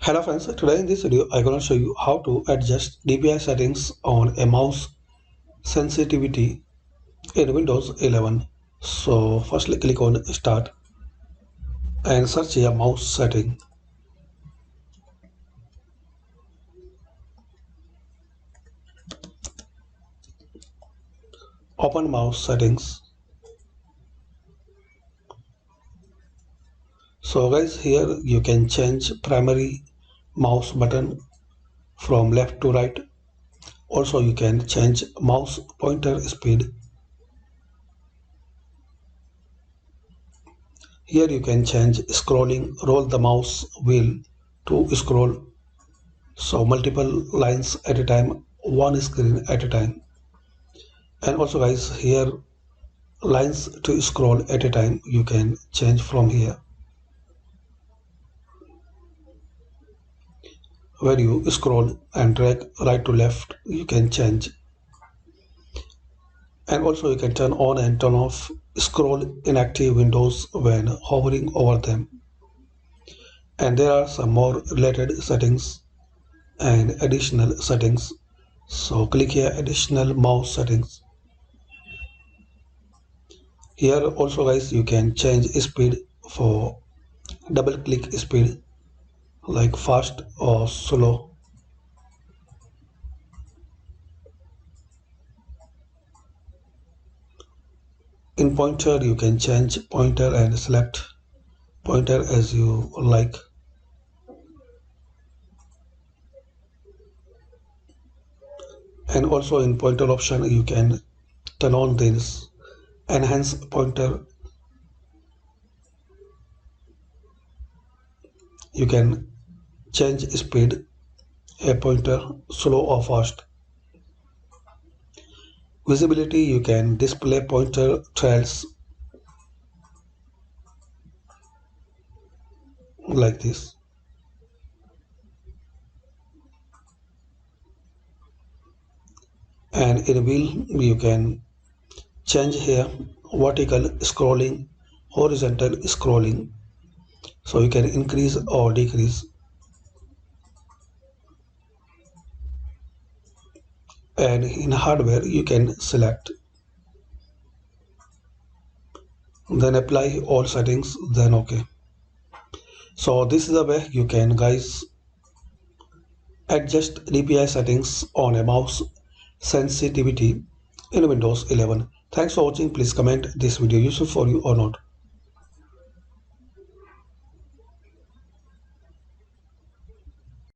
Hello friends, today in this video I'm going to show you how to adjust DPI settings on a mouse sensitivity in Windows 11. So firstly click on start and search a mouse setting. Open mouse settings. So guys, here you can change primary mouse button from left to right. Also you can change mouse pointer speed. Here you can change scrolling, roll the mouse wheel to scroll. So multiple lines at a time, one screen at a time. And also guys, here lines to scroll at a time you can change from here. Where you scroll and drag right to left, you can change. And also you can turn on and turn off scroll inactive windows when hovering over them. And there are some more related settings and additional settings. So click here, additional mouse settings. Here also guys, you can change speed for double click speed, like fast or slow. In pointer you can change pointer and select pointer as you like. And also in pointer option you can turn on this enhance pointer. You can change speed a pointer slow or fast. Visibility, you can display pointer trails like this. And in wheel you can change here vertical scrolling, horizontal scrolling, so you can increase or decrease. And in hardware you can select, then apply all settings, then OK. So this is the way you can guys adjust DPI settings on a mouse sensitivity in Windows 11. Thanks for watching. Please comment this video useful for you or not.